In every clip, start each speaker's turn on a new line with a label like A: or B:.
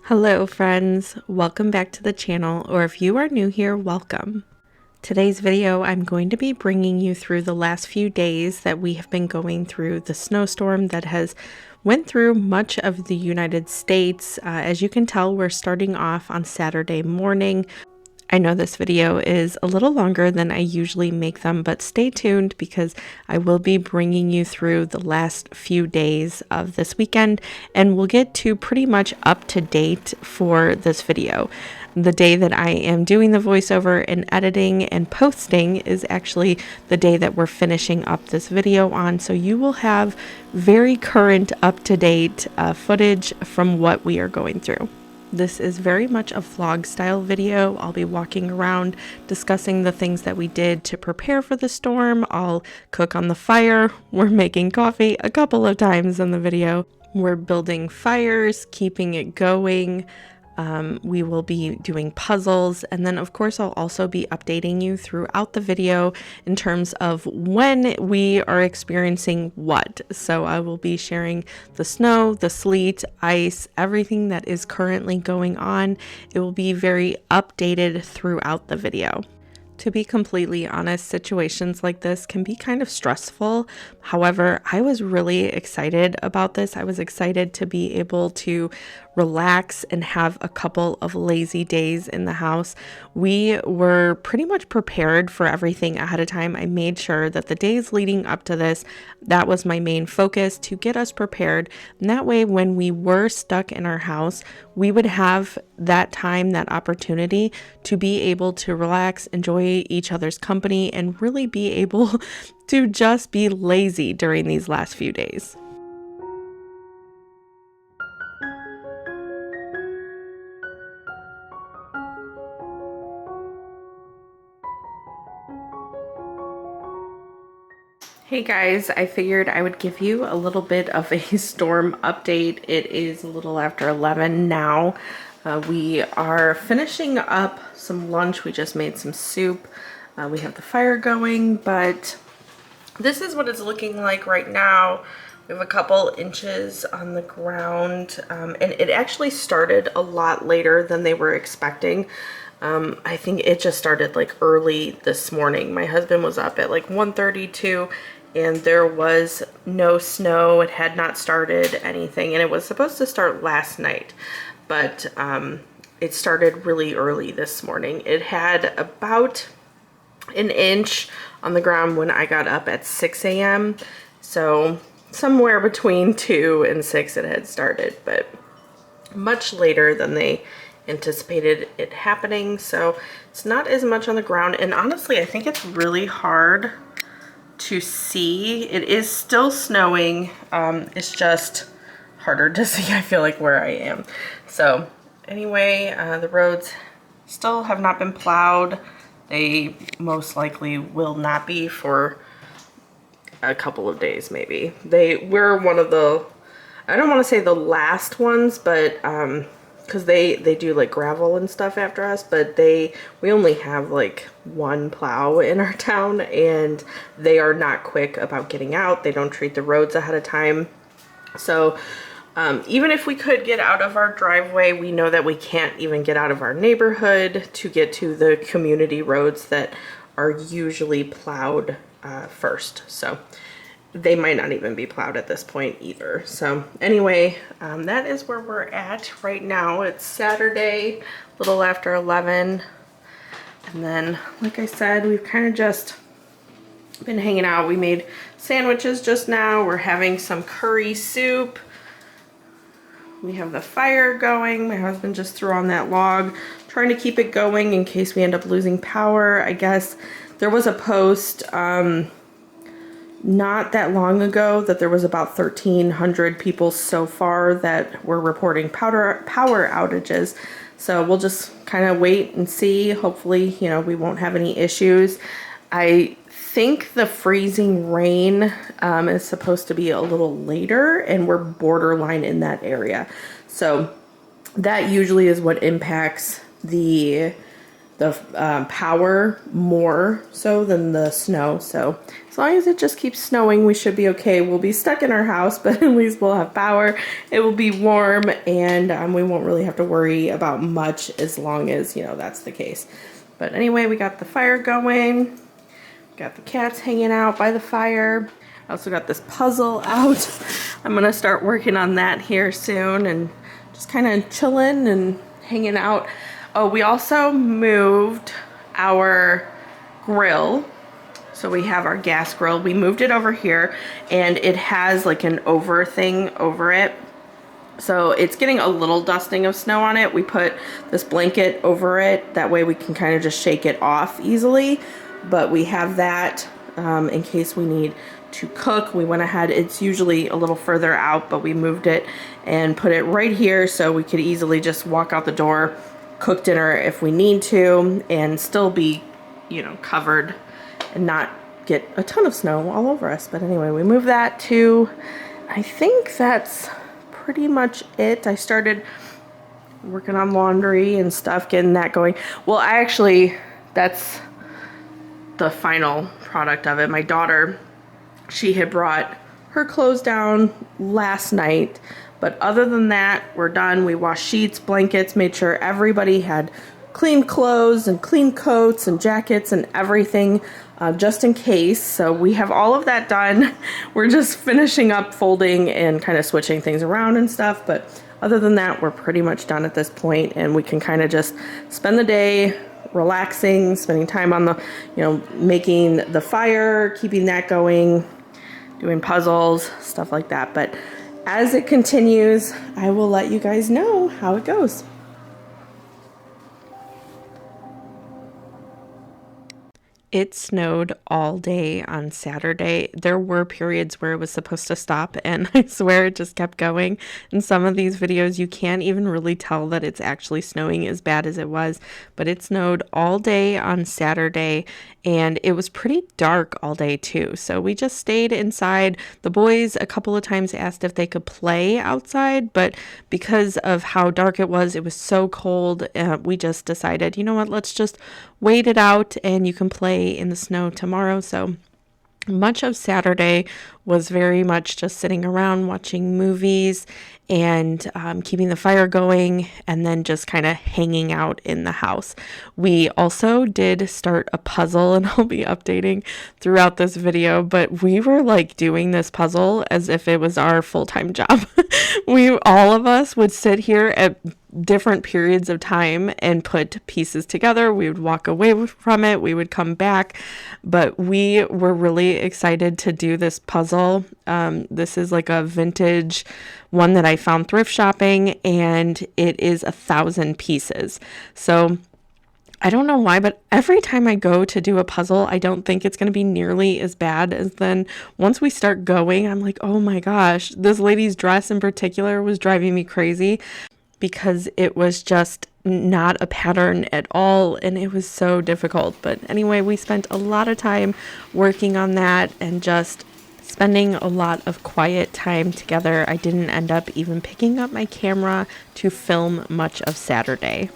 A: Hello friends, welcome back to the channel, or if you are new here, welcome. Today's video, I'm going to be bringing you through the last few days that we have been going through the snowstorm that has went through much of the United States. As you can tell, we're starting off on Saturday morning. I know this video is a little longer than I usually make them, but stay tuned because I will be bringing you through the last few days of this weekend, and we'll get to pretty much up to date for this video. The day that I am doing the voiceover and editing and posting is actually the day that we're finishing up this video on, so you will have very current, up-to-date footage from what we are going through. This is very much a vlog style video. I'll be walking around discussing the things that we did to prepare for the storm. I'll cook on the fire. We're making coffee a couple of times in the video. We're building fires, keeping it going. We will be doing puzzles, and then of course I'll also be updating you throughout the video in terms of when we are experiencing what. So I will be sharing the snow, the sleet, ice, everything that is currently going on. It will be very updated throughout the video. To be completely honest, situations like this can be kind of stressful. However, I was really excited about this. I was excited to be able to relax and have a couple of lazy days in the house. We were pretty much prepared for everything ahead of time. I made sure that the days leading up to this, that was my main focus, to get us prepared. And that way, when we were stuck in our house, we would have that time, that opportunity to be able to relax, enjoy each other's company, and really be able to just be lazy during these last few days. Hey guys, I figured I would give you a little bit of a storm update. It is a little after 11 now. We are finishing up some lunch. We just made some soup. We have the fire going, but this is what it's looking like right now. We have a couple inches on the ground, and it actually started a lot later than they were expecting. I think it just started like early this morning. My husband was up at like 1:32 and there was no snow. It had not started anything, and it was supposed to start last night, but it started really early this morning. It had about an inch on the ground when I got up at 6 a.m. So somewhere between 2 and 6 it had started, but much later than they anticipated it happening. So it's not as much on the ground, and honestly I think it's really hard to see. It is still snowing. It's just harder to see, I feel like, where I am. So anyway, the roads still have not been plowed. They most likely will not be for a couple of days, maybe. We're one of the, I don't want to say the last ones, but because they do like gravel and stuff after us, but we only have like one plow in our town, and they are not quick about getting out. They don't treat the roads ahead of time. So even if we could get out of our driveway, we know that we can't even get out of our neighborhood to get to the community roads that are usually plowed first. So they might not even be plowed at this point either. So anyway, that is where we're at right now. It's Saturday, a little after 11. And then, like I said, we've kind of just been hanging out. We made sandwiches just now. We're having some curry soup. We have the fire going. My husband just threw on that log, trying to keep it going in case we end up losing power. I guess there was a post not that long ago that there was about 1,300 people so far that were reporting power outages. So we'll just kind of wait and see. Hopefully, you know, we won't have any issues. I think the freezing rain is supposed to be a little later, and we're borderline in that area. So that usually is what impacts the power more so than the snow. So as long as it just keeps snowing, we should be okay. We'll be stuck in our house, but at least we'll have power. It will be warm, and we won't really have to worry about much as long as, you know, that's the case. But anyway, we got the fire going. Got the cats hanging out by the fire. I also got this puzzle out. I'm gonna start working on that here soon and just kind of chilling and hanging out. Oh, we also moved our grill. So we have our gas grill. We moved it over here, and it has like an over thing over it. So it's getting a little dusting of snow on it. We put this blanket over it. That way we can kind of just shake it off easily. But we have that in case we need to cook. We went ahead, it's usually a little further out, but we moved it and put it right here so we could easily just walk out the door, cook dinner if we need to, and still be, you know, covered and not get a ton of snow all over us. But anyway, we moved that to, I think that's pretty much it. I started working on laundry and stuff, getting that going. Well, that's the final product of it. My daughter, she had brought her clothes down last night, but other than that, we're done. We washed sheets, blankets, made sure everybody had clean clothes and clean coats and jackets and everything, just in case. So we have all of that done. We're just finishing up folding and kind of switching things around and stuff, but other than that, we're pretty much done at this point, and we can kind of just spend the day relaxing, spending time on the, you know, making the fire, keeping that going, doing puzzles, stuff like that. But as it continues, I will let you guys know how it goes. It snowed all day on Saturday. There were periods where it was supposed to stop, and I swear it just kept going. In some of these videos, you can't even really tell that it's actually snowing as bad as it was, but it snowed all day on Saturday, and it was pretty dark all day too. So we just stayed inside. The boys a couple of times asked if they could play outside, but because of how dark it was so cold, we just decided, you know what, let's just wait it out and you can play in the snow tomorrow. So much of Saturday was very much just sitting around watching movies and keeping the fire going, and then just kind of hanging out in the house. We also did start a puzzle, and I'll be updating throughout this video, but we were like doing this puzzle as if it was our full-time job. All of us would sit here at different periods of time and put pieces together. We would walk away from it, we would come back, but we were really excited to do this puzzle. This is like a vintage one that I found thrift shopping, and it is 1,000 pieces. So I don't know why, but every time I go to do a puzzle, I don't think it's going to be nearly as bad as then once we start going, I'm like, oh my gosh, this lady's dress in particular was driving me crazy because it was just not a pattern at all, and it was so difficult. But anyway, we spent a lot of time working on that and just spending a lot of quiet time together. I didn't end up even picking up my camera to film much of Saturday.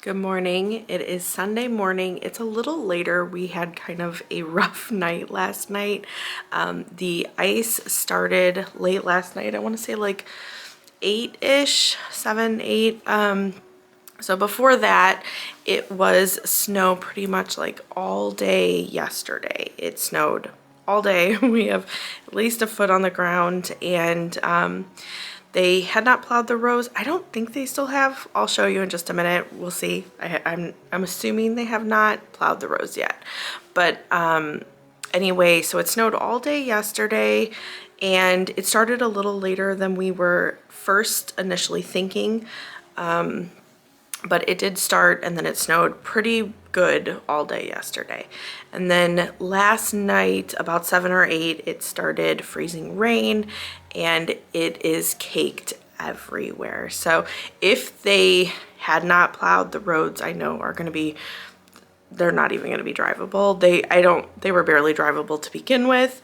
A: Good morning. It is Sunday morning. It's a little later. We had kind of a rough night last night. The ice started late last night. I want to say like 8-ish, 7, 8. So before that, it was snow pretty much like all day yesterday. It snowed all day. We have at least a foot on the ground, and they had not plowed the rows. I don't think they still have. I'll show you in just a minute. We'll see. I'm assuming they have not plowed the rows yet. But anyway, so it snowed all day yesterday, and it started a little later than we were first initially thinking. But it did start, and then it snowed pretty good all day yesterday. And then last night, about 7 or 8, it started freezing rain, and it is caked everywhere. So if they had not plowed, the roads I know are going to be, they're not even going to be drivable. They were barely drivable to begin with.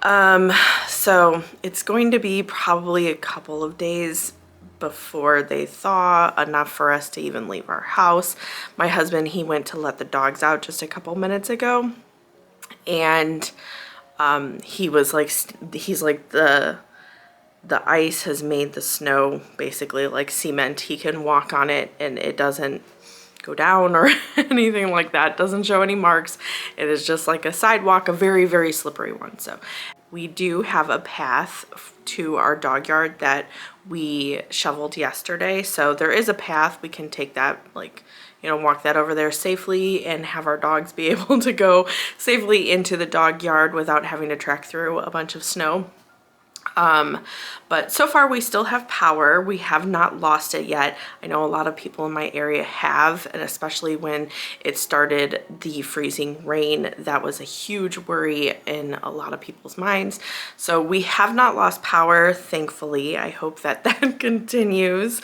A: So it's going to be probably a couple of days before they thaw enough for us to even leave our house. My husband, he went to let the dogs out just a couple minutes ago, and he was like, he's like, the ice has made the snow basically like cement. He can walk on it and it doesn't go down or anything like that. It doesn't show any marks. It is just like a sidewalk, a very, very slippery one. So we do have a path to our dog yard that we shoveled yesterday. So there is a path. We can take that, like, you know, walk that over there safely and have our dogs be able to go safely into the dog yard without having to trek through a bunch of snow. But so far we still have power. We have not lost it yet. I know a lot of people in my area have, and especially when it started the freezing rain, that was a huge worry in a lot of people's minds. So we have not lost power, thankfully. I hope that that continues,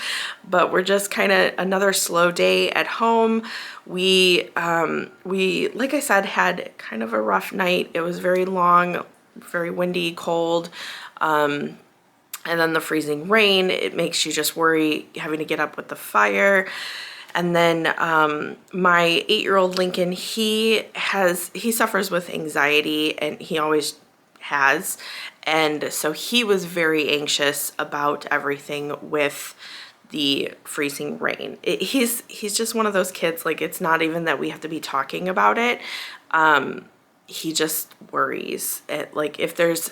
A: but we're just kind of another slow day at home. We, like I said, had kind of a rough night. It was very long, very windy, cold. And then the freezing rain, it makes you just worry having to get up with the fire. And then my 8-year-old Lincoln, he suffers with anxiety, and he always has. And so he was very anxious about everything with the freezing rain. He's just one of those kids, like, it's not even that we have to be talking about it. He just worries. Like, if there's,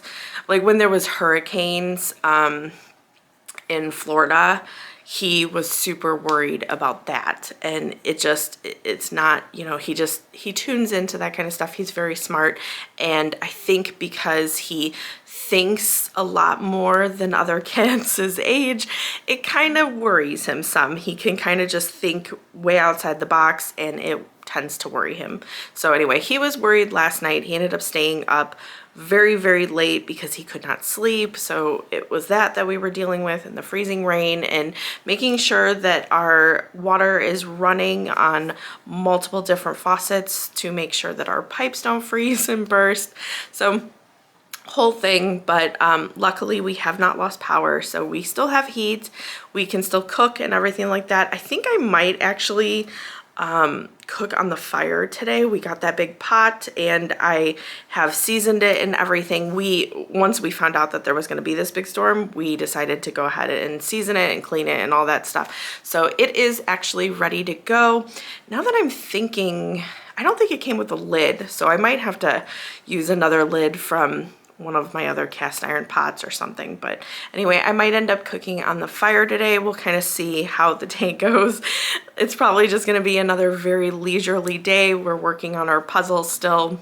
A: like, when there was hurricanes in Florida, he was super worried about that. And it's not, you know, he tunes into that kind of stuff. He's very smart. And I think because he thinks a lot more than other kids his age, it kind of worries him some. He can kind of just think way outside the box, and it tends to worry him. So anyway, he was worried last night. He ended up staying up very, very late because he could not sleep. So it was that we were dealing with, in the freezing rain, and making sure that our water is running on multiple different faucets to make sure that our pipes don't freeze and burst. So whole thing, but luckily we have not lost power, so we still have heat. We can still cook and everything like that. I think I might actually cook on the fire today. We got that big pot and I have seasoned it and everything. Once we found out that there was going to be this big storm, we decided to go ahead and season it and clean it and all that stuff. So it is actually ready to go. Now that I'm thinking, I don't think it came with a lid, so I might have to use another lid from one of my other cast iron pots or something. But anyway, I might end up cooking on the fire today. We'll kind of see how the day goes. It's probably just going to be another very leisurely day. We're working on our puzzle still,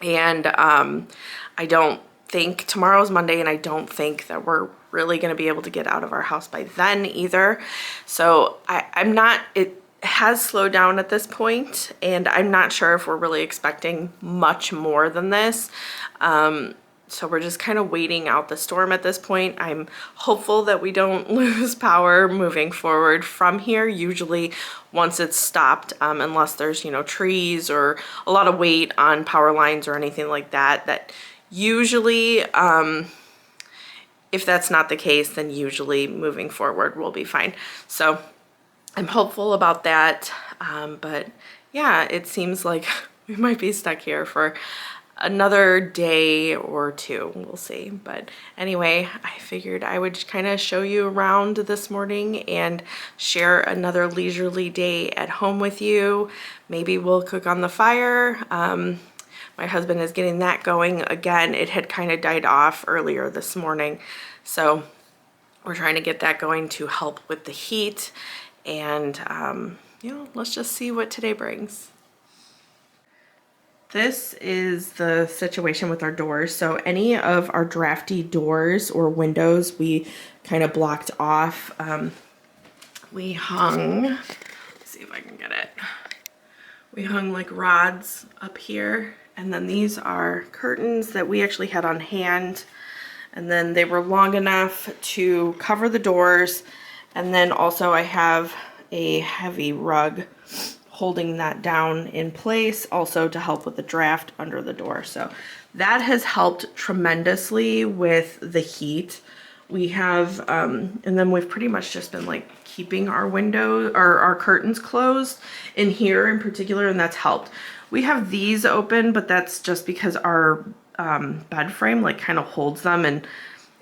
A: and I don't think tomorrow's Monday, and I don't think that we're really going to be able to get out of our house by then either. So I'm not, it has slowed down at this point, and I'm not sure if we're really expecting much more than this. So we're just kind of waiting out the storm at this point. I'm hopeful that we don't lose power moving forward from here. Usually once it's stopped, unless there's, you know, trees or a lot of weight on power lines or anything like that, that usually, if that's not the case, then usually moving forward we'll be fine. So I'm hopeful about that. But yeah, it seems like we might be stuck here for another day or two. We'll see. But anyway, I figured I would kind of show you around this morning and share another leisurely day at home with you. Maybe we'll cook on the fire. My husband is getting that going again. It had kind of died off earlier this morning, so we're trying to get that going to help with the heat. And you know, let's just see what today brings. This is the situation with our doors. So any of our drafty doors or windows, we kind of blocked off. We hung, let's see if I can get it. We hung like rods up here. And then these are curtains that we actually had on hand. And then they were long enough to cover the doors. And then also I have a heavy rug holding that down in place, also to help with the draft under the door. So that has helped tremendously with the heat. We have, and then we've pretty much just been like keeping our windows or our curtains closed in here in particular, and that's helped. We have these open, but that's just because our bed frame like kind of holds them, and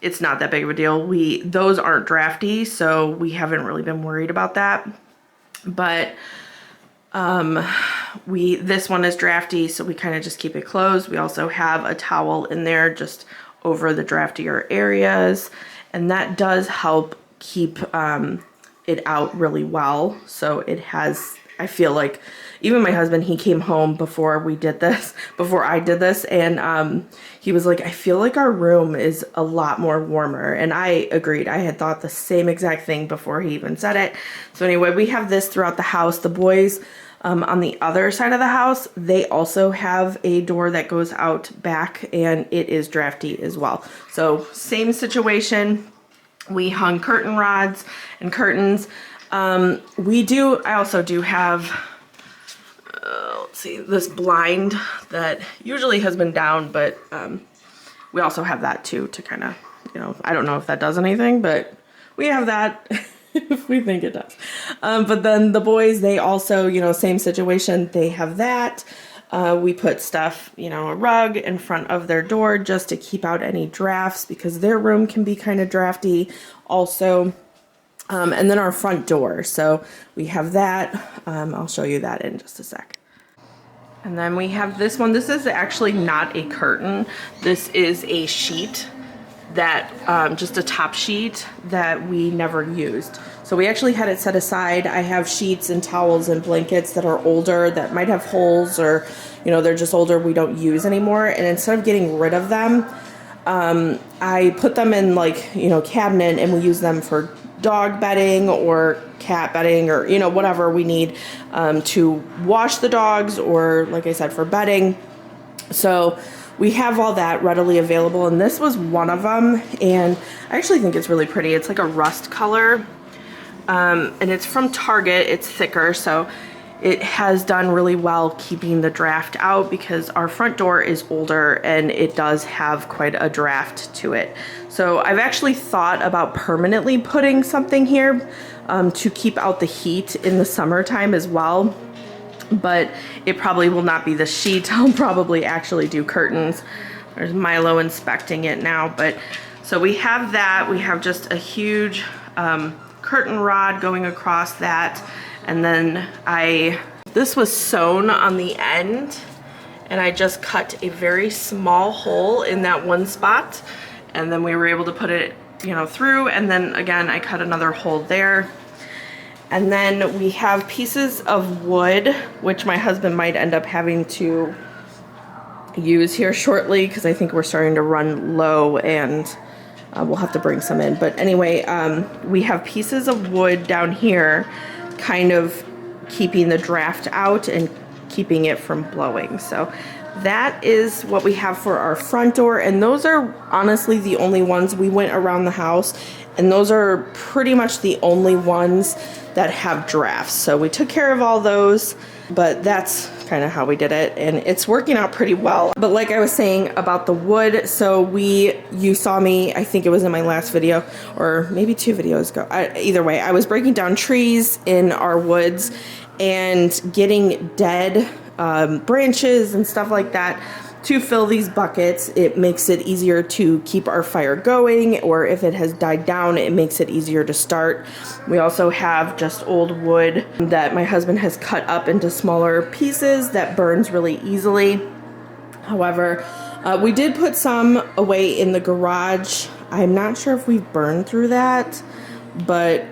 A: it's not that big of a deal. Those aren't drafty, so we haven't really been worried about that. But this one is drafty, so we kind of just keep it closed. We also have a towel in there just over the draftier areas, and that does help keep it out really well. So it has, I feel like, even my husband, he came home before I did this, and he was like, I feel like our room is a lot more warmer. And I agreed. I had thought the same exact thing before he even said it. So anyway, we have this throughout the house. The boys on the other side of the house, they also have a door that goes out back, and it is drafty as well. So same situation. We hung curtain rods and curtains. I also do have, let's see, this blind that usually has been down, but we also have that too to kind of, I don't know if that does anything, but we have that if we think it does. But then the boys, they also, same situation, they have that. We put stuff, a rug in front of their door just to keep out any drafts, because their room can be kind of drafty also. And then our front door. So we have that. I'll show you that in just a sec. And then we have this one. This is actually not a curtain. This is a sheet that, just a top sheet that we never used. So we actually had it set aside. I have sheets and towels and blankets that are older that might have holes, or, they're just older, we don't use anymore. And instead of getting rid of them, I put them in cabinet, and we use them for dog bedding or cat bedding, or, whatever we need, to wash the dogs, or like I said, for bedding. So we have all that readily available, and this was one of them, and I actually think it's really pretty. It's like a rust color, and it's from Target. It's thicker, so it has done really well keeping the draft out, because our front door is older and it does have quite a draft to it. So I've actually thought about permanently putting something here to keep out the heat in the summertime as well. But it probably will not be the sheet. I'll probably actually do curtains. There's Milo inspecting it now. But so we have that. We have just a huge curtain rod going across that. And then this was sewn on the end, and I just cut a very small hole in that one spot. And then we were able to put it, through. And then again, I cut another hole there. And then we have pieces of wood, which my husband might end up having to use here shortly, because I think we're starting to run low, and we'll have to bring some in. But anyway, we have pieces of wood down here, kind of keeping the draft out and keeping it from blowing. So that is what we have for our front door, and those are honestly the only ones. We went around the house, and those are pretty much the only ones that have drafts. So we took care of all those, but that's kind of how we did it, and it's working out pretty well. But like I was saying about the wood, so you saw me, I think it was in my last video, or maybe 2 videos ago. Either way, I was breaking down trees in our woods and getting dead branches and stuff like that to fill these buckets. It makes it easier to keep our fire going, or if it has died down, it makes it easier to start. We also have just old wood that my husband has cut up into smaller pieces that burns really easily. However, we did put some away in the garage. I'm not sure if we've burned through that, but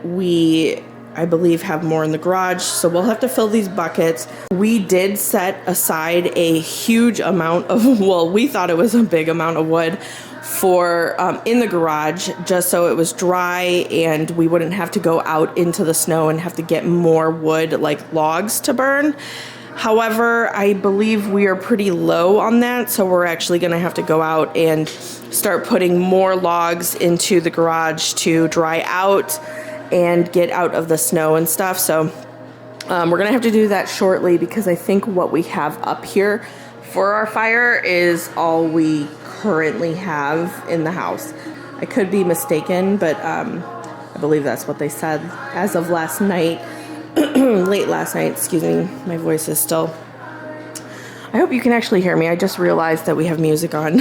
A: I believe have more in the garage, so we'll have to fill these buckets. We did set aside a huge amount of, well, we thought it was a big amount of wood for in the garage, just so it was dry and we wouldn't have to go out into the snow and have to get more wood, like logs, to burn. However, I believe we are pretty low on that, so we're actually going to have to go out and start putting more logs into the garage to dry out and get out of the snow and stuff. So We're gonna have to do that shortly because I think what we have up here for our fire is all we currently have in the house. I could be mistaken, but I believe that's what they said as of last night, late last night, excuse me, my voice is still. I hope you can actually hear me. I just realized that we have music on.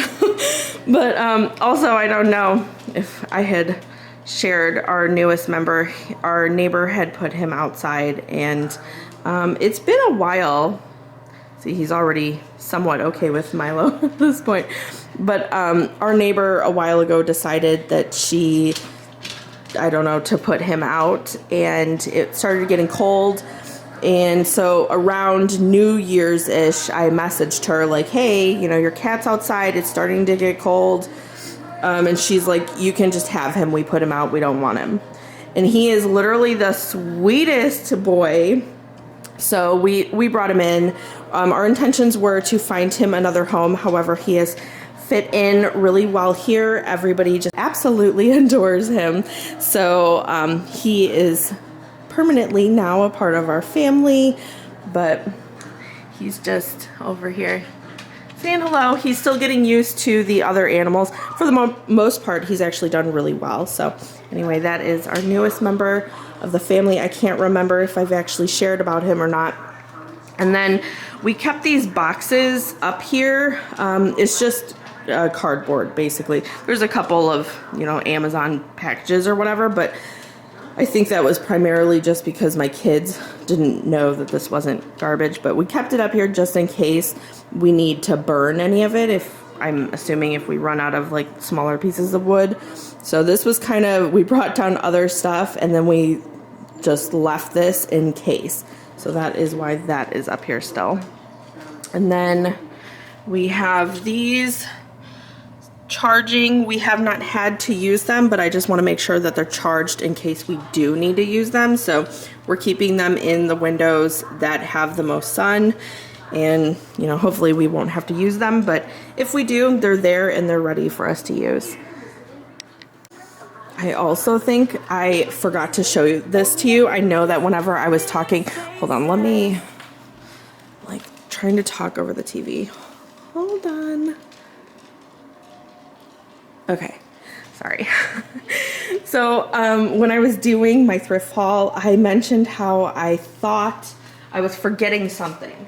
A: But also, I don't know if I had shared our newest member. Our neighbor had put him outside, and it's been a while. See, he's already somewhat okay with Milo at this point. But our neighbor a while ago decided that she, I don't know, to put him out, and it started getting cold. And so around New Year's-ish, I messaged her like, hey, you know, your cat's outside. It's starting to get cold. And she's like, you can just have him. We put him out. We don't want him. And he is literally the sweetest boy. So we brought him in. Our intentions were to find him another home. However, he has fit in really well here. Everybody just absolutely adores him. So he is permanently now a part of our family, but he's just over here saying hello. He's still getting used to the other animals. For the most part, he's actually done really well. So anyway, that is our newest member of the family. I can't remember if I've actually shared about him or not. And then we kept these boxes up here. It's just cardboard, basically. There's a couple of, you know, Amazon packages or whatever, but I think that was primarily just because my kids didn't know that this wasn't garbage, but we kept it up here just in case we need to burn any of it, if I'm assuming if we run out of like smaller pieces of wood. So this was kind of, we brought down other stuff and then we just left this in case. So that is why that is up here still. And then we have these charging. We have not had to use them, but I just want to make sure that they're charged in case we do need to use them. So we're keeping them in the windows that have the most sun, and you know, hopefully we won't have to use them, but if we do, they're there and they're ready for us to use. I also think I forgot to show this to you. I know that whenever I was talking, hold on, let me, like, trying to talk over the TV. Hold on. Okay, sorry. So when I was doing my thrift haul, I mentioned how I thought I was forgetting something.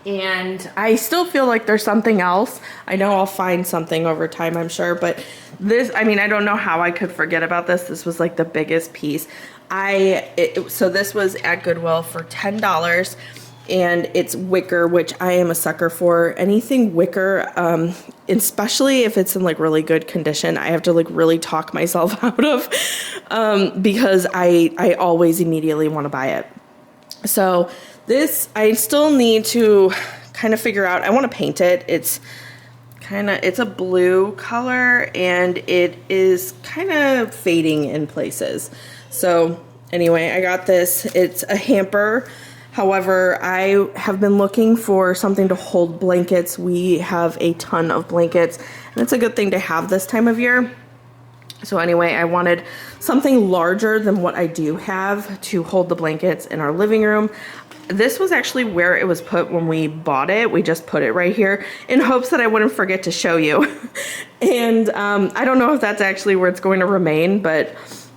A: And I still feel like there's something else. I know I'll find something over time, I'm sure. But this, I mean, I don't know how I could forget about this. This was like the biggest piece. So this was at Goodwill for $10. And it's wicker, which I am a sucker for. Anything wicker, especially if it's in like really good condition, I have to like really talk myself out of because I always immediately want to buy it. So this, I still need to kind of figure out, I want to paint it. It's a blue color and it is kind of fading in places. So anyway, I got this. It's a hamper. However, I have been looking for something to hold blankets. We have a ton of blankets, and it's a good thing to have this time of year. So anyway, I wanted something larger than what I do have to hold the blankets in our living room. This was actually where it was put when we bought it. We just put it right here in hopes that I wouldn't forget to show you. And I don't know if that's actually where it's going to remain, but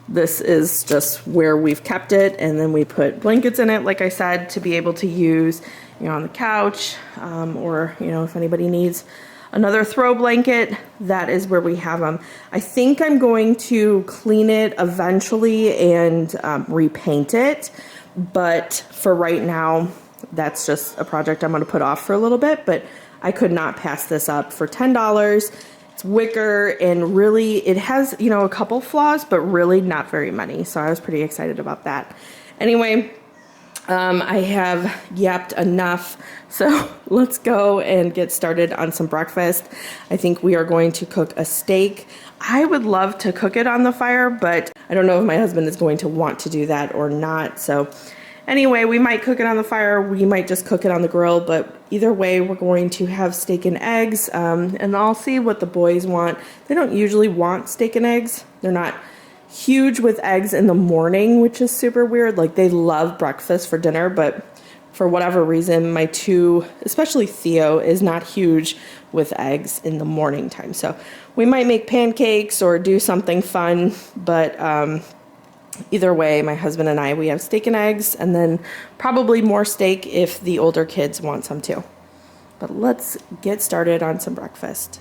A: this is just where we've kept it, and then we put blankets in it, like I said, to be able to use, you know, on the couch, or, you know, if anybody needs another throw blanket, that is where we have them. I think I'm going to clean it eventually and repaint it, but for right now, that's just a project I'm going to put off for a little bit, but I could not pass this up for $10. Wicker, and really it has, you know, a couple flaws, but really not very many, so I was pretty excited about that. Anyway, I have yapped enough, so let's go and get started on some breakfast. I think we are going to cook a steak. I would love to cook it on the fire, but I don't know if my husband is going to want to do that or not. So anyway, we might cook it on the fire, we might just cook it on the grill, but either way, we're going to have steak and eggs, and I'll see what the boys want. They don't usually want steak and eggs. They're not huge with eggs in the morning, which is super weird. Like they love breakfast for dinner, but for whatever reason, my two, especially Theo, is not huge with eggs in the morning time. So we might make pancakes or do something fun, but either way, my husband and I, we have steak and eggs, and then probably more steak if the older kids want some too. But let's get started on some breakfast.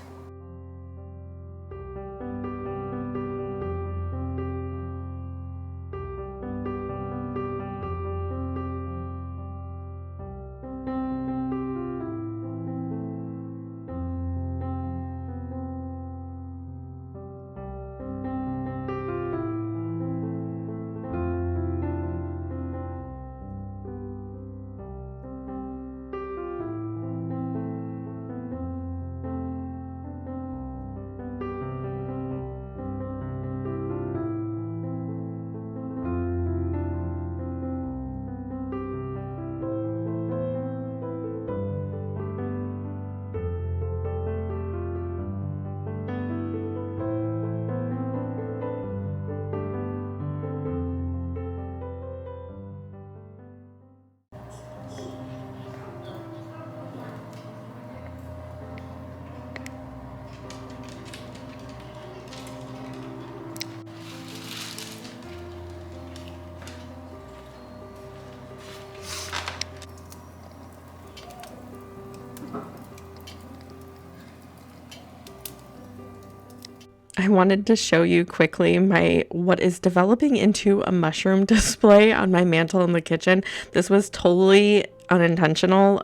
A: I wanted to show you quickly what is developing into a mushroom display on my mantle in the kitchen. This was totally unintentional.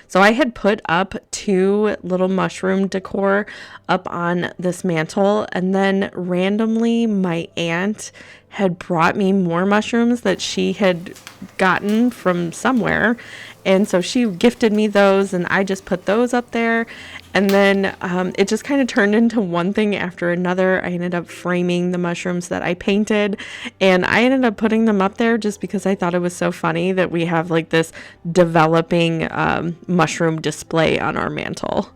A: So I had put up 2 little mushroom decor up on this mantle, and then randomly my aunt had brought me more mushrooms that she had gotten from somewhere. And so she gifted me those, and I just put those up there. And then it just kind of turned into one thing after another. I ended up framing the mushrooms that I painted, and I ended up putting them up there just because I thought it was so funny that we have like this developing mushroom display on our mantle.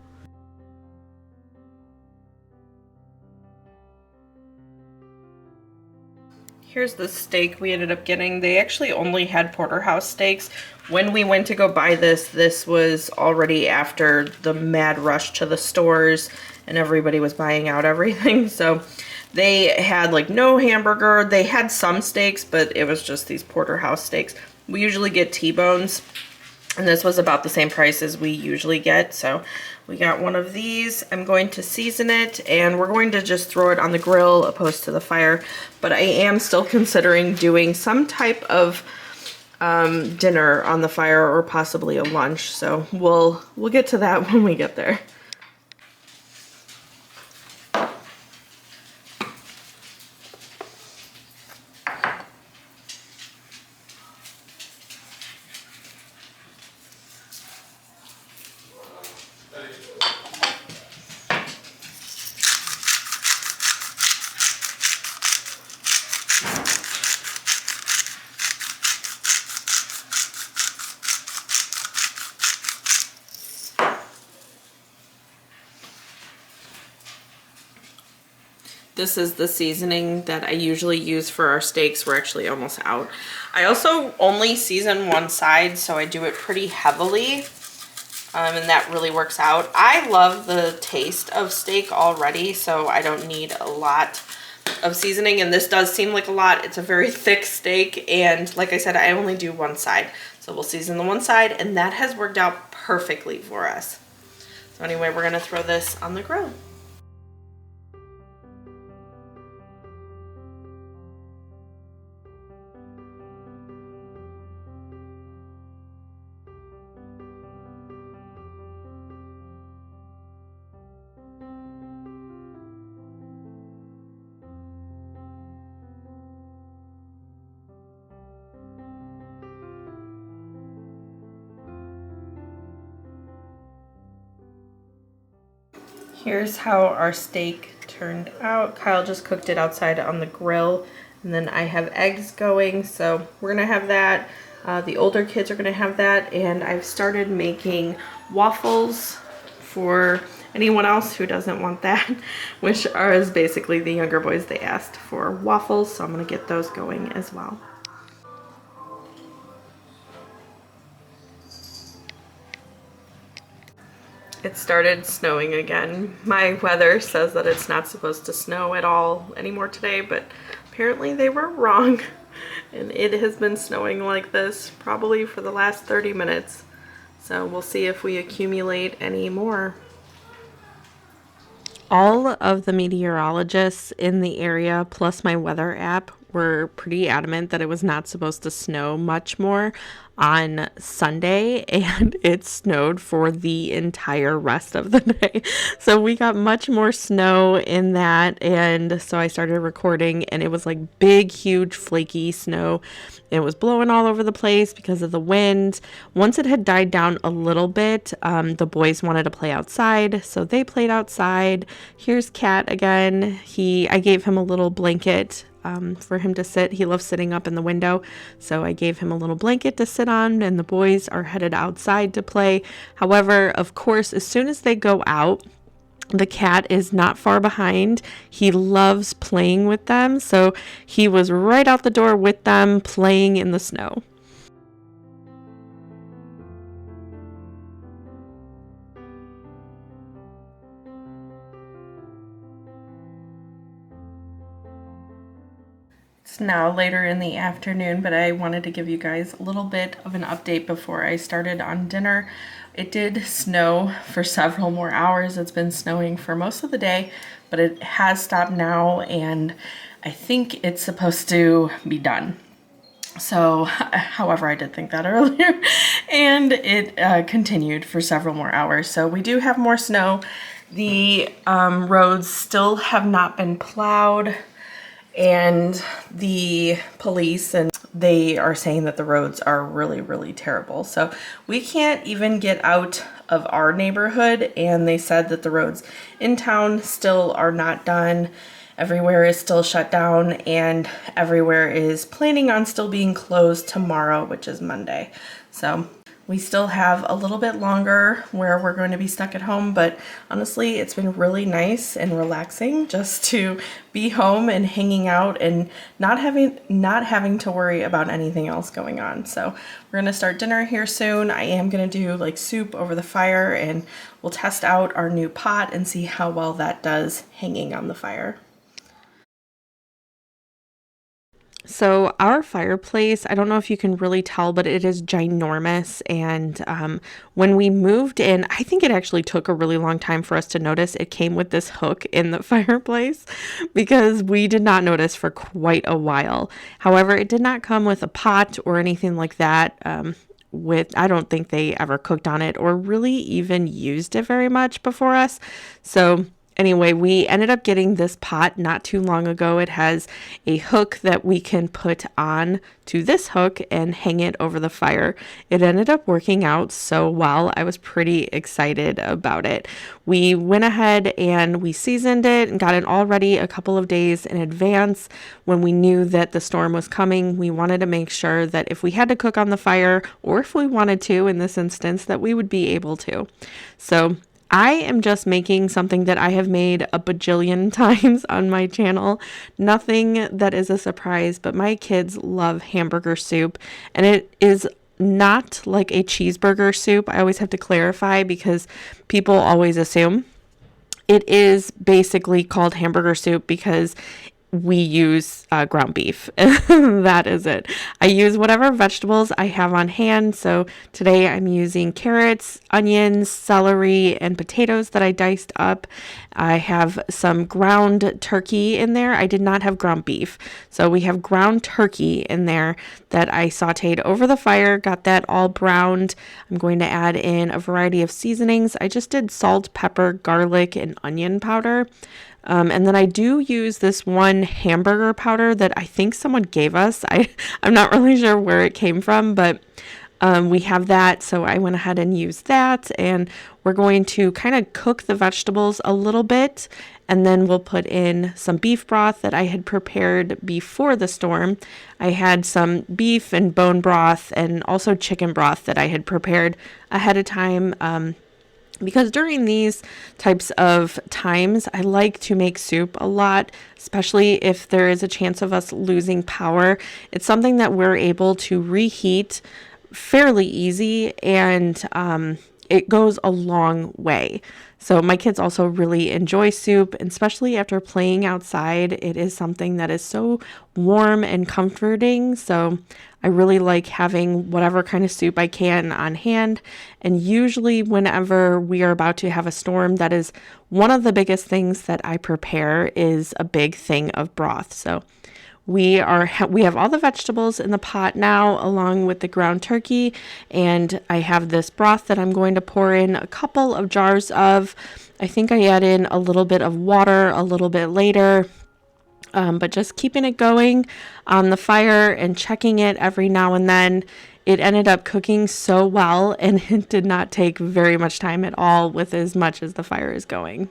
A: Here's the steak we ended up getting. They actually only had porterhouse steaks. When we went to go buy this was already after the mad rush to the stores and everybody was buying out everything. So they had like no hamburger. They had some steaks, but it was just these porterhouse steaks. We usually get T-bones, and this was about the same price as we usually get. So we got one of these. I'm going to season it, and we're going to just throw it on the grill opposed to the fire. But I am still considering doing some type of dinner on the fire, or possibly a lunch. So we'll get to that when we get there. This is the seasoning that I usually use for our steaks. We're actually almost out. I also only season one side, so I do it pretty heavily, and that really works out. I love the taste of steak already, so I don't need a lot of seasoning, and this does seem like a lot. It's a very thick steak, and like I said, I only do one side. So we'll season the one side, and that has worked out perfectly for us. So anyway, we're gonna throw this on the grill. Here's how our steak turned out. Kyle just cooked it outside on the grill, and then I have eggs going, so we're gonna have that. The older kids are gonna have that, and I've started making waffles for anyone else who doesn't want that, which is basically the younger boys, they asked for waffles, so I'm gonna get those going as well. It started snowing again. My weather says that it's not supposed to snow at all anymore today, but apparently they were wrong. And it has been snowing like this probably for the last 30 minutes. So we'll see if we accumulate any more. All of the meteorologists in the area, plus my weather app, were pretty adamant that it was not supposed to snow much more on Sunday, and it snowed for the entire rest of the day. So we got much more snow in that, and so I started recording, and it was like big, huge, flaky snow. It was blowing all over the place because of the wind. Once it had died down a little bit, the boys wanted to play outside, so they played outside. Here's Cat again. I gave him a little blanket for him to sit. He loves sitting up in the window, so I gave him a little blanket to sit on, and the boys are headed outside to play. However, of course, as soon as they go out, the cat is not far behind. He loves playing with them, so he was right out the door with them playing in the snow. It's now later in the afternoon, but I wanted to give you guys a little bit of an update before I started on dinner. It did snow for several more hours. It's been snowing for most of the day, but it has stopped now, and I think it's supposed to be done. So, however, I did think that earlier, and it continued for several more hours. So we do have more snow. The roads still have not been plowed, and the police, and they are saying that the roads are really, really terrible. So we can't even get out of our neighborhood, and they said that the roads in town still are not done. Everywhere is still shut down, and everywhere is planning on still being closed tomorrow, which is Monday. So we still have a little bit longer where we're going to be stuck at home, but honestly, it's been really nice and relaxing just to be home and hanging out and not having to worry about anything else going on. So we're going to start dinner here soon. I am going to do like soup over the fire, and we'll test out our new pot and see how well that does hanging on the fire. So our fireplace, I don't know if you can really tell, but it is ginormous. And when we moved in, I think it actually took a really long time for us to notice it came with this hook in the fireplace, because we did not notice for quite a while. However, it did not come with a pot or anything like that. I don't think they ever cooked on it or really even used it very much before us. So anyway, we ended up getting this pot not too long ago. It has a hook that we can put on to this hook and hang it over the fire. It ended up working out so well. I was pretty excited about it. We went ahead and we seasoned it and got it all ready a couple of days in advance. When we knew that the storm was coming, we wanted to make sure that if we had to cook on the fire, or if we wanted to in this instance, that we would be able to. So I am just making something that I have made a bajillion times on my channel. Nothing that is a surprise, but my kids love hamburger soup, and it is not like a cheeseburger soup. I always have to clarify because people always assume. It is basically called hamburger soup because we use ground beef. That is it. I use whatever vegetables I have on hand. So today I'm using carrots, onions, celery, and potatoes that I diced up. I have some ground turkey in there. I did not have ground beef. So we have ground turkey in there that I sauteed over the fire, got that all browned. I'm going to add in a variety of seasonings. I just did salt, pepper, garlic, and onion powder. And then I do use this one hamburger powder that I think someone gave us. I'm not really sure where it came from, but we have that. So I went ahead and used that, and we're going to kind of cook the vegetables a little bit. And then we'll put in some beef broth that I had prepared before the storm. I had some beef and bone broth and also chicken broth that I had prepared ahead of time. because during these types of times, I like to make soup a lot, especially if there is a chance of us losing power. It's something that we're able to reheat fairly easy, and it goes a long way. So my kids also really enjoy soup, and especially after playing outside. It is something that is so warm and comforting. So I really like having whatever kind of soup I can on hand. And usually whenever we are about to have a storm, that is one of the biggest things that I prepare is a big thing of broth. So we have all the vegetables in the pot now, along with the ground turkey, and I have this broth that I'm going to pour in a couple of jars of. I think I add in a little bit of water a little bit later, but just keeping it going on the fire and checking it every now and then. It ended up cooking so well, and it did not take very much time at all with as much as the fire is going.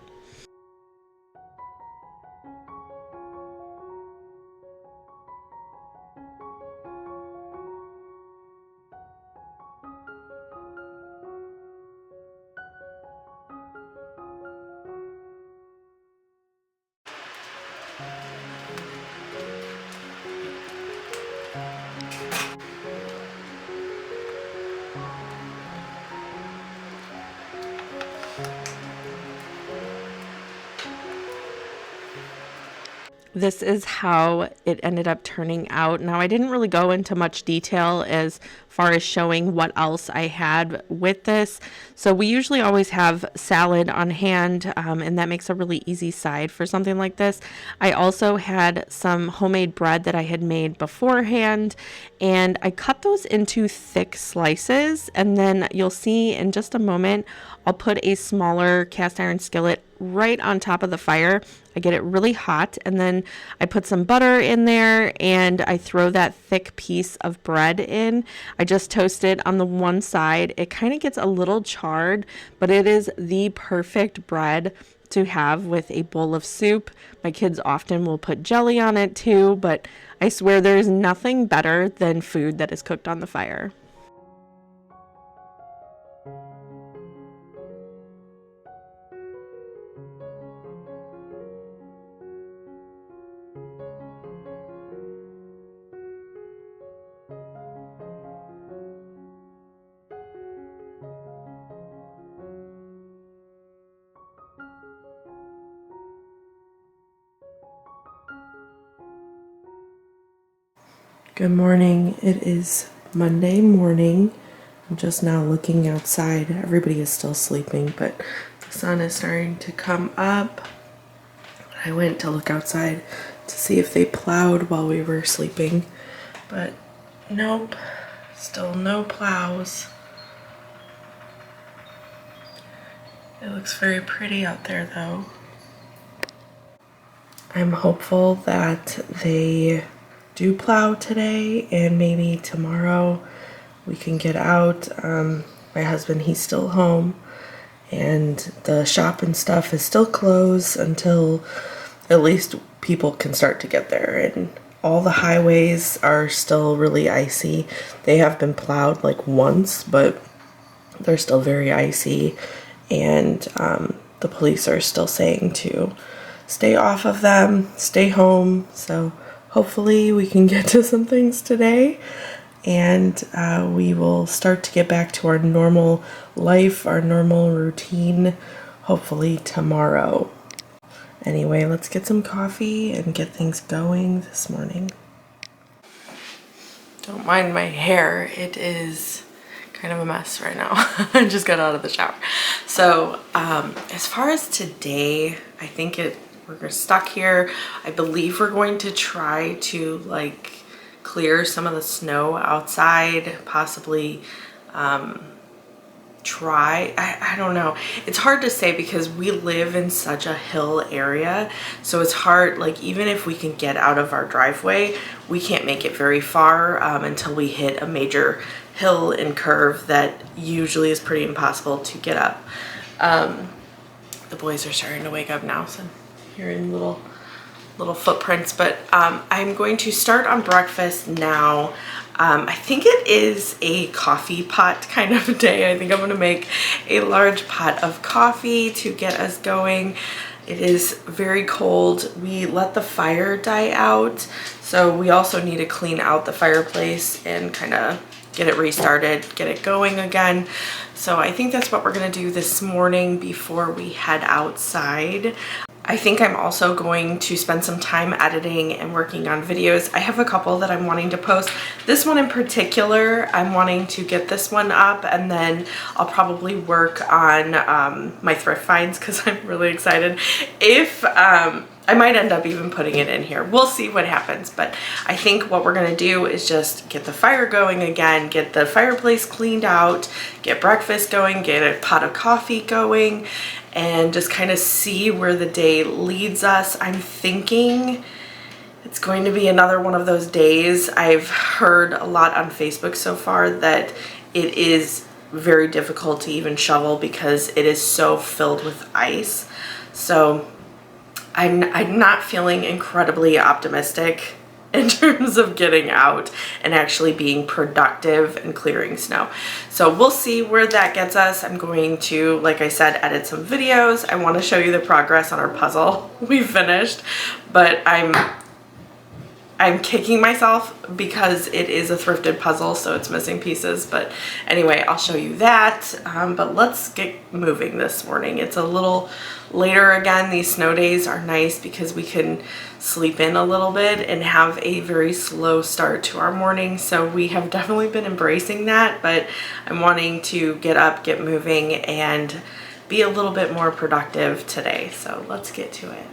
A: This is how it ended up turning out. Now, I didn't really go into much detail as far as showing what else I had with this. So we usually always have salad on hand, and that makes a really easy side for something like this. I also had some homemade bread that I had made beforehand, and I cut those into thick slices, and then you'll see in just a moment, I'll put a smaller cast iron skillet right on top of the fire. I get it really hot, and then I put some butter in there, and I throw that thick piece of bread in. I just toast it on the one side. It kind of gets a little charred, but it is the perfect bread to have with a bowl of soup. My kids often will put jelly on it too, but I swear there's nothing better than food that is cooked on the fire. Good morning. It is Monday morning. I'm just now looking outside. Everybody is still sleeping, but the sun is starting to come up. I went to look outside to see if they plowed while we were sleeping, but nope, still no plows. It looks very pretty out there though. I'm hopeful that they do plow today, and maybe tomorrow we can get out. My husband, he's still home, and the shop and stuff is still closed until at least people can start to get there. And all the highways are still really icy. They have been plowed like once, but they're still very icy, and the police are still saying to stay off of them, stay home. So hopefully we can get to some things today, and we will start to get back to our normal life, our normal routine, hopefully tomorrow. Anyway, let's get some coffee and get things going this morning. Don't mind my hair. It is kind of a mess right now. I just got out of the shower. So as far as today, I think we're stuck here. I believe we're going to try to like clear some of the snow outside, possibly I don't know. It's hard to say because we live in such a hill area. So it's hard, like even if we can get out of our driveway, we can't make it very far until we hit a major hill and curve that usually is pretty impossible to get up. The boys are starting to wake up now, so I'm hearing little footprints, but I'm going to start on breakfast now. I think it is a coffee pot kind of day. I think I'm gonna make a large pot of coffee to get us going. It is very cold. We let the fire die out, so we also need to clean out the fireplace and kind of get it restarted, get it going again. So I think that's what we're gonna do this morning before we head outside. I think I'm also going to spend some time editing and working on videos. I have a couple that I'm wanting to post. This one in particular, I'm wanting to get this one up, and then I'll probably work on my thrift finds because I'm really excited. If I might end up even putting it in here. We'll see what happens, but I think what we're gonna do is just get the fire going again, get the fireplace cleaned out, get breakfast going, get a pot of coffee going, and just kind of see where the day leads us. I'm thinking it's going to be another one of those days. I've heard a lot on Facebook so far that it is very difficult to even shovel because it is so filled with ice. So I'm not feeling incredibly optimistic in terms of getting out and actually being productive and clearing snow. So we'll see where that gets us. I'm going to, like I said, edit some videos. I want to show you the progress on our puzzle we finished, but I'm kicking myself because it is a thrifted puzzle, so it's missing pieces. But anyway, I'll show you that. But let's get moving this morning. It's a little later again. These snow days are nice because we can sleep in a little bit and have a very slow start to our morning. So we have definitely been embracing that, but I'm wanting to get up, get moving, and be a little bit more productive today. So let's get to it.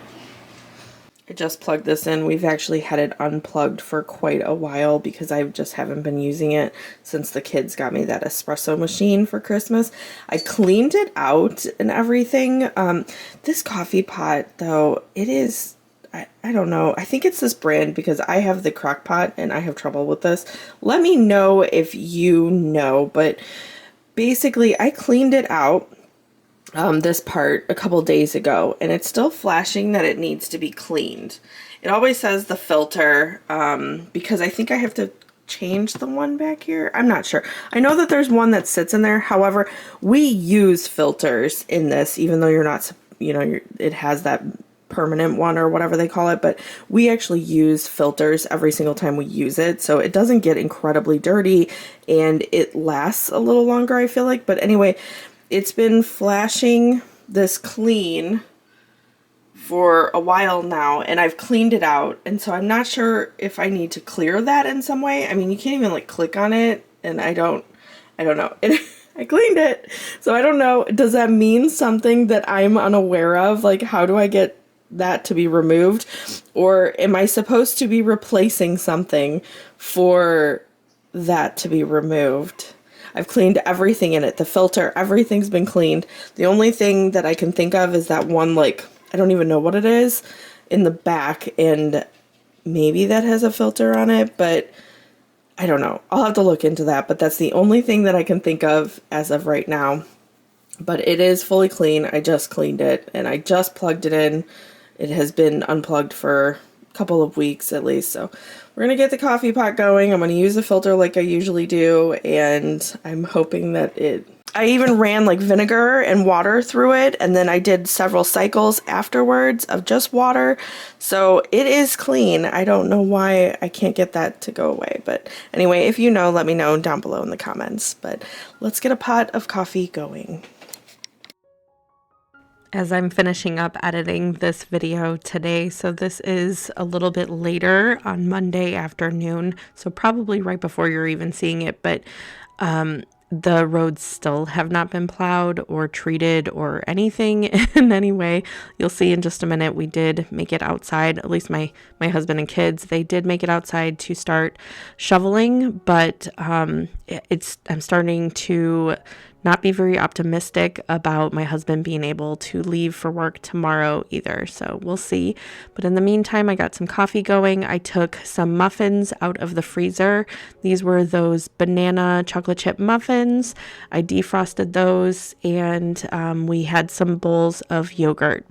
A: I just plugged this in. We've actually had it unplugged for quite a while because I just haven't been using it since the kids got me that espresso machine for Christmas. I cleaned it out and everything. This coffee pot, though, it is, I don't know. I think it's this brand because I have the crock pot and I have trouble with this. Let me know if you know, but basically I cleaned it out. This part a couple days ago, and it's still flashing that it needs to be cleaned. It always says the filter, because I think I have to change the one back here. I'm not sure. I know that there's one that sits in there. However, we use filters in this, even though you're not, it has that permanent one or whatever they call it, but we actually use filters every single time we use it, so it doesn't get incredibly dirty and it lasts a little longer, I feel like. But anyway, it's been flashing this clean for a while now, and I've cleaned it out, and so I'm not sure if I need to clear that in some way. I mean, you can't even like click on it, and I don't know. I cleaned it, so I don't know. Does that mean something that I'm unaware of? Like, how do I get that to be removed? Or am I supposed to be replacing something for that to be removed? I've cleaned everything in it. The filter, everything's been cleaned. The only thing that I can think of is that one, like, I don't even know what it is, in the back, and maybe that has a filter on it, but I don't know. I'll have to look into that, but that's the only thing that I can think of as of right now. But it is fully clean. I just cleaned it, and I just plugged it in. It has been unplugged for a couple of weeks at least, so we're going to get the coffee pot going. I'm going to use a filter like I usually do, and I'm hoping that I even ran like vinegar and water through it, and then I did several cycles afterwards of just water, so it is clean. I don't know why I can't get that to go away, but anyway, if you know, let me know down below in the comments. But let's get a pot of coffee going. As I'm finishing up editing this video today, so this is a little bit later on Monday afternoon, so probably right before you're even seeing it, but the roads still have not been plowed or treated or anything in any way. You'll see in just a minute. We did make it outside, at least my husband and kids, they did make it outside to start shoveling, but I'm starting to not be very optimistic about my husband being able to leave for work tomorrow either. So we'll see. But in the meantime, I got some coffee going. I took some muffins out of the freezer. These were those banana chocolate chip muffins. I defrosted those, and we had some bowls of yogurt.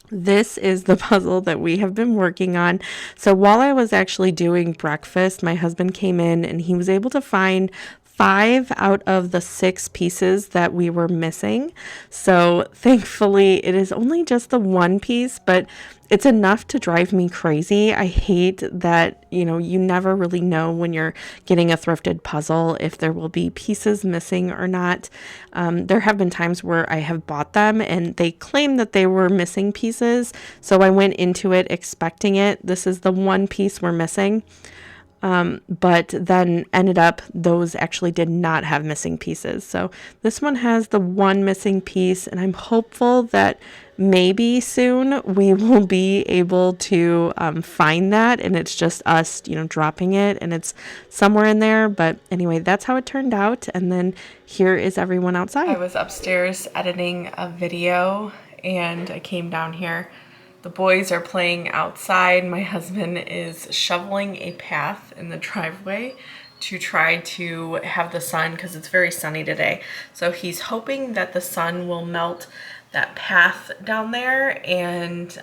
A: This is the puzzle that we have been working on. So while I was actually doing breakfast, my husband came in and he was able to find 5 out of the 6 pieces that we were missing. So thankfully, it is only just the one piece, but it's enough to drive me crazy. I hate that, you never really know when you're getting a thrifted puzzle if there will be pieces missing or not. There have been times where I have bought them and they claim that they were missing pieces. So I went into it expecting it. This is the one piece we're missing. But then ended up those actually did not have missing pieces. So this one has the one missing piece, and I'm hopeful that maybe soon we will be able to find that, and it's just us, dropping it, and it's somewhere in there. But anyway, that's how it turned out. And then here is everyone outside. I was upstairs editing a video, and I came down here. The boys are playing outside. My husband is shoveling a path in the driveway to try to have the sun, because it's very sunny today. So he's hoping that the sun will melt that path down there, and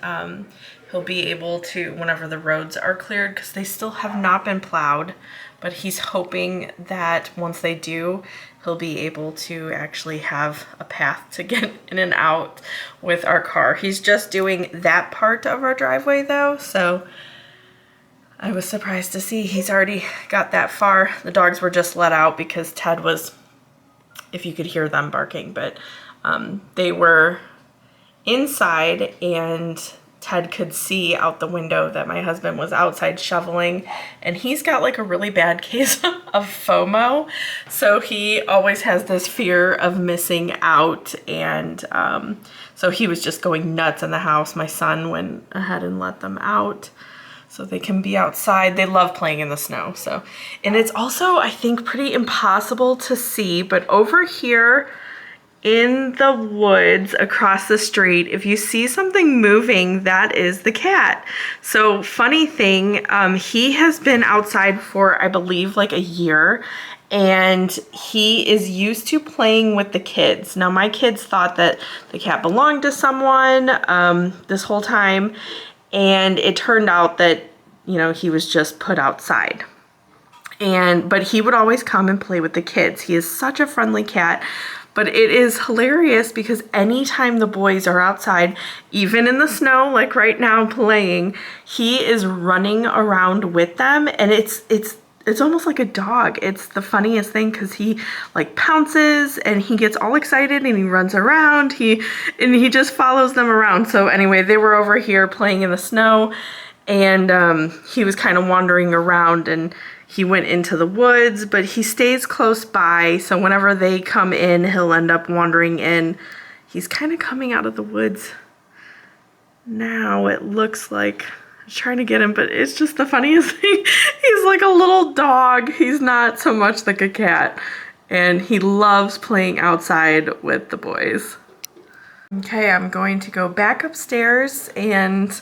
A: he'll be able to, whenever the roads are cleared, because they still have not been plowed, but he's hoping that once they do, he'll be able to actually have a path to get in and out with our car. He's just doing that part of our driveway though, so I was surprised to see he's already got that far. The dogs were just let out because Ted was, if you could hear them barking, but they were inside and Ted could see out the window that my husband was outside shoveling, and he's got like a really bad case of FOMO. So he always has this fear of missing out, and so he was just going nuts in the house. My son went ahead and let them out so they can be outside. They love playing in the snow. So, and it's also, I think, pretty impossible to see, but over here in the woods across the street, if you see something moving, that is the cat. So funny thing, he has been outside for, I believe, like a year, and he is used to playing with the kids. Now, my kids thought that the cat belonged to someone this whole time, and it turned out that, he was just put outside. But he would always come and play with the kids. He is such a friendly cat. But it is hilarious because anytime the boys are outside, even in the snow, like right now playing, he is running around with them, and it's almost like a dog. It's the funniest thing because he like pounces and he gets all excited and he runs around. He just follows them around. So anyway, they were over here playing in the snow, and he was kind of wandering around, and he went into the woods, but he stays close by, so whenever they come in, he'll end up wandering in. He's kind of coming out of the woods now, it looks like. I'm trying to get him, but it's just the funniest thing. He's like a little dog. He's not so much like a cat, and he loves playing outside with the boys. Okay, I'm going to go back upstairs and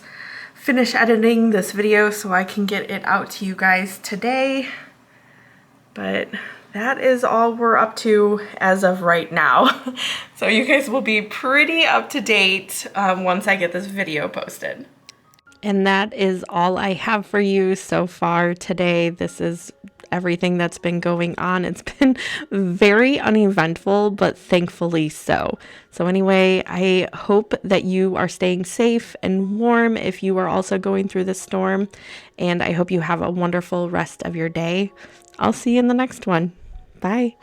A: finish editing this video so I can get it out to you guys today. But that is all we're up to as of right now. So you guys will be pretty up to date once I get this video posted. And that is all I have for you so far today. This is everything that's been going on. It's been very uneventful, but thankfully so. So anyway, I hope that you are staying safe and warm if you are also going through this storm. And I hope you have a wonderful rest of your day. I'll see you in the next one. Bye.